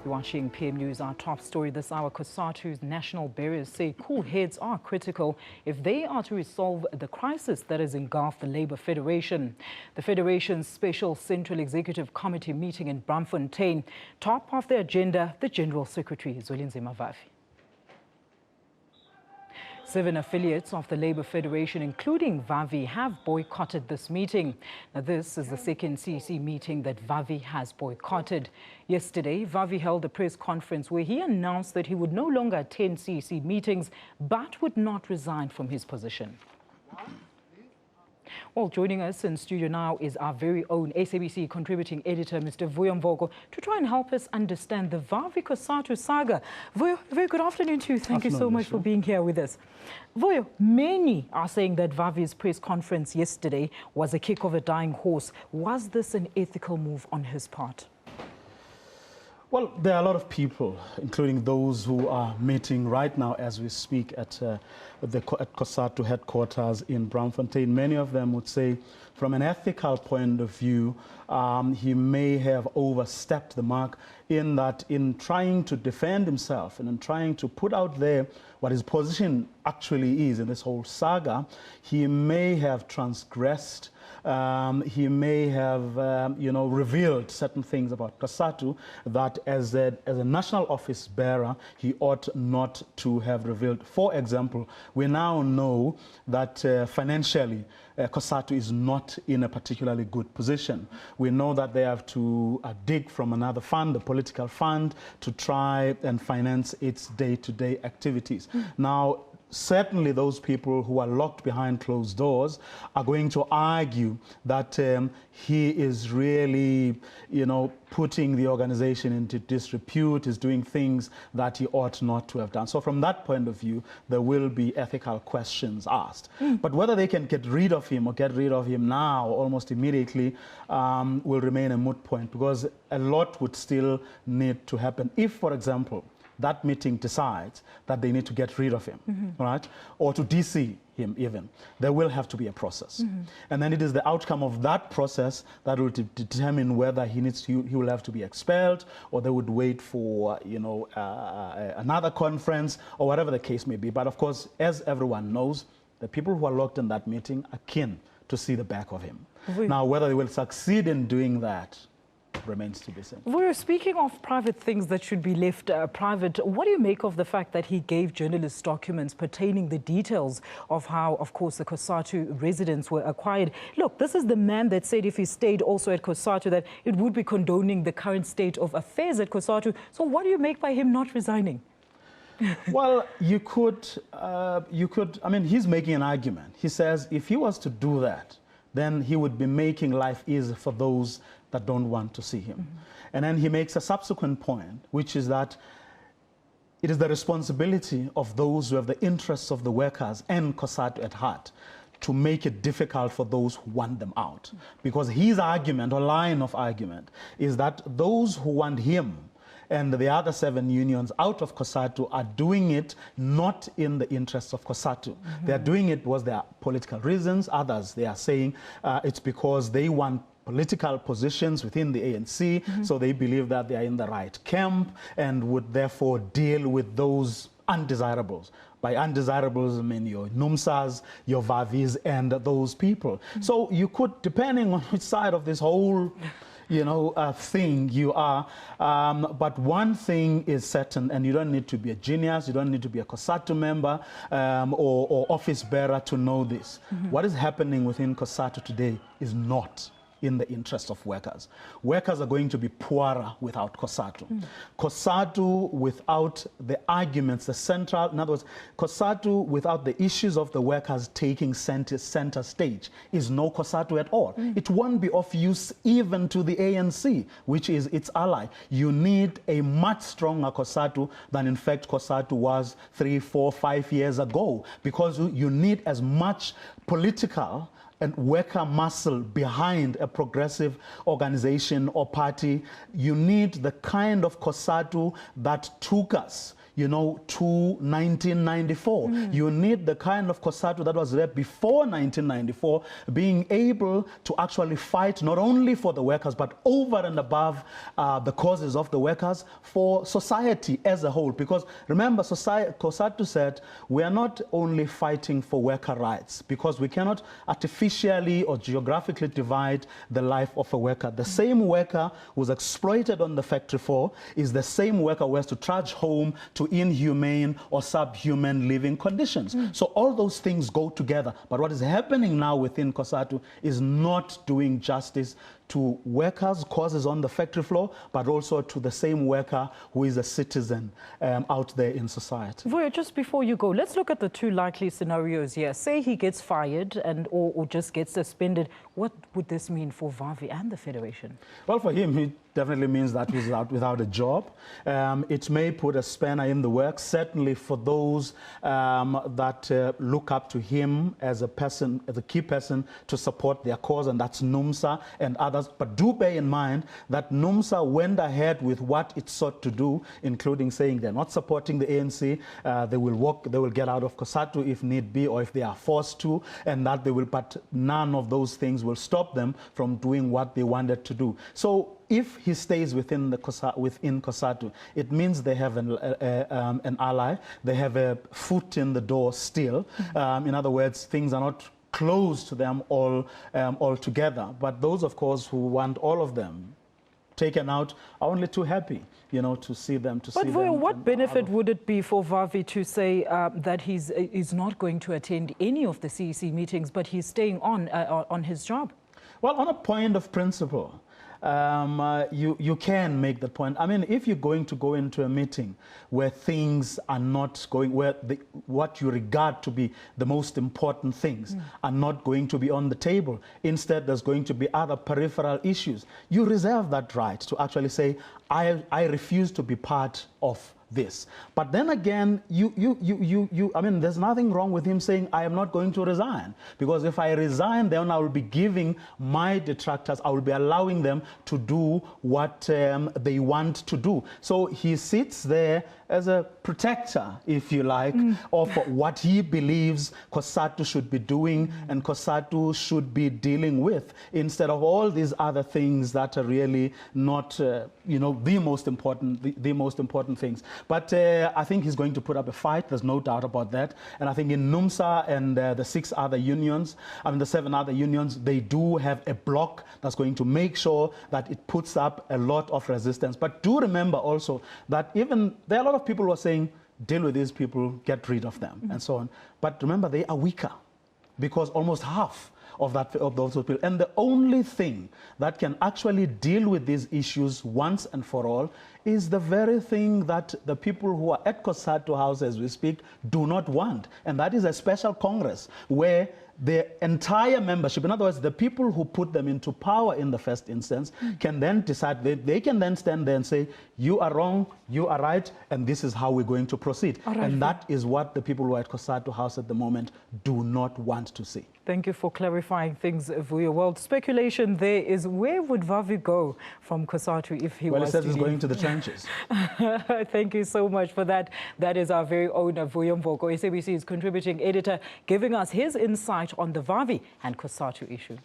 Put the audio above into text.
You're watching PM News. Our top story this hour: Cosatu's national bearers say cool heads are critical if they are to resolve the crisis that has engulfed the Labour Federation. The Federation's Special Central Executive Committee meeting in Braamfontein. Top of the agenda, the General Secretary, Zwelinzima Vavi. 7 affiliates of the Labour Federation, including Vavi, have boycotted this meeting. Now, this is the second CEC meeting that Vavi has boycotted. Yesterday, Vavi held a press conference where he announced that he would no longer attend CEC meetings, but would not resign from his position. Well, joining us in studio now is our very own SABC contributing editor, Mr. Vuyo Mvoko, to try and help us understand the Vavi Cosatu saga. Vuyo, very good afternoon to you. Thank you so much for being here with us. Vuyo, many are saying that Vavi's press conference yesterday was a kick of a dying horse. Was this an ethical move on his part? Well, there are a lot of people, including those who are meeting right now as we speak at Cosatu headquarters in Braamfontein. Many of them would say, from an ethical point of view, he may have overstepped the mark in that in trying to defend himself and in trying to put out there what his position actually is in this whole saga, he may have transgressed. He may have, revealed certain things about Cosatu that as a national office bearer, he ought not to have revealed. For example, we now know that financially, Cosatu is not in a particularly good position. We know that they have to dig from another fund, a political fund, to try and finance its day-to-day activities. Now, certainly those people who are locked behind closed doors are going to argue that he is really, putting the organization into disrepute, is doing things that he ought not to have done. So from that point of view, there will be ethical questions asked. But whether they can get rid of him or get rid of him now, almost immediately, will remain a moot point, because a lot would still need to happen. If, for example, that meeting decides that they need to get rid of him, right? Or to DC him even, there will have to be a process. And then it is the outcome of that process that will determine whether he will have to be expelled, or they would wait for, another conference, or whatever the case may be. But of course, as everyone knows, the people who are locked in that meeting are keen to see the back of him. Now, whether they will succeed in doing that remains to be seen. We're speaking of private things that should be left private. What do you make of the fact that he gave journalists documents pertaining the details of how, of course, the Cosatu residents were acquired? Look, this is the man that said if he stayed also at Cosatu that it would be condoning the current state of affairs at Cosatu. So what do you make by him not resigning? Well, you could, I mean, he's making an argument. He says if he was to do that, then he would be making life easy for those that don't want to see him. And then he makes a subsequent point, which is that it is the responsibility of those who have the interests of the workers and Cosatu at heart to make it difficult for those who want them out. Because his argument, or line of argument, is that those who want him and the other 7 unions out of Cosatu are doing it not in the interests of Cosatu. They are doing it because there are political reasons. Others, they are saying it's because they want political positions within the ANC, so they believe that they are in the right camp and would therefore deal with those undesirables. By undesirables, I mean your NUMSAs, your Vavis, and those people. So you could, depending on which side of this whole thing you are. But one thing is certain, and you don't need to be a genius, you don't need to be a Cosatu member or office bearer to know this. What is happening within Cosatu today is not in the interest of workers. Workers are going to be poorer without Cosatu. Cosatu without the arguments, the central, in other words, Cosatu without the issues of the workers taking center stage is no Cosatu at all. It won't be of use even to the ANC, which is its ally. You need a much stronger Cosatu than in fact Cosatu was 3, 4, 5 years ago, because you need as much political and worker muscle behind a progressive organization or party. You need the kind of Cosatu that took us you know, to 1994. You need the kind of Cosatu that was there before 1994 being able to actually fight not only for the workers, but over and above the causes of the workers, for society as a whole. Because remember, Cosatu said, we are not only fighting for worker rights, because we cannot artificially or geographically divide the life of a worker. The same worker who's exploited on the factory floor is the same worker who has to trudge home to inhumane or subhuman living conditions. So all those things go together. But what is happening now within Cosatu is not doing justice to workers' causes on the factory floor, but also to the same worker who is a citizen out there in society. Vuyo, just before you go, let's look at the two likely scenarios here. Say he gets fired or just gets suspended. What would this mean for Vavi and the Federation? Well, for him, it definitely means that he's without a job. It may put a spanner in the works, certainly for those that look up to him as a person, as a key person to support their cause, and that's NUMSA and others. But do bear in mind that NUMSA went ahead with what it sought to do, including saying they're not supporting the ANC, they will get out of Cosatu if need be, or if they are forced to, and that they will, but none of those things will stop them from doing what they wanted to do. So if he stays within Cosatu, it means they have an ally, they have a foot in the door still. In other words, things are not closed to them all together. But those, of course, who want all of them taken out are only too happy, you know, to see them. But Vuyo, what benefit would it be for Vavi to say that he's not going to attend any of the CEC meetings, but he's staying on his job? Well, on a point of principle, you can make that point. I mean, if you're going to go into a meeting where things are not going, where what you regard to be the most important things are not going to be on the table, instead there's going to be other peripheral issues, you reserve that right to actually say, I refuse to be part of this. But then again, I mean, there's nothing wrong with him saying, I am not going to resign. Because if I resign, then I will be giving my detractors, I will be allowing them to do what they want to do. So he sits there as a protector, if you like, of what he believes Cosatu should be doing and Cosatu should be dealing with, instead of all these other things that are really not, you know, the most important things. But I think he's going to put up a fight. There's no doubt about that. And I think in NUMSA and the 6 other unions, I mean the 7 other unions, they do have a block that's going to make sure that it puts up a lot of resistance. But do remember also that even there are a lot of people who are saying, deal with these people, get rid of them, and so on. But remember, they are weaker, because almost half of those people. And the only thing that can actually deal with these issues once and for all is the very thing that the people who are at Cosatu House as we speak do not want. And that is a special Congress where the entire membership, in other words, the people who put them into power in the first instance, can then decide, they can then stand there and say, you are wrong, you are right, and this is how we're going to proceed. Right. And that is what the people who are at Cosatu House at the moment do not want to see. Thank you for clarifying things, Vuyo. Well, speculation there is, where would Vavi go from Cosatu if he was to leave? Well, he says he's going to the trenches. Thank you so much for that. That is our very own Vuyo Mvoko, SABC's contributing editor, giving us his insight on the Vavi and Cosatu issue.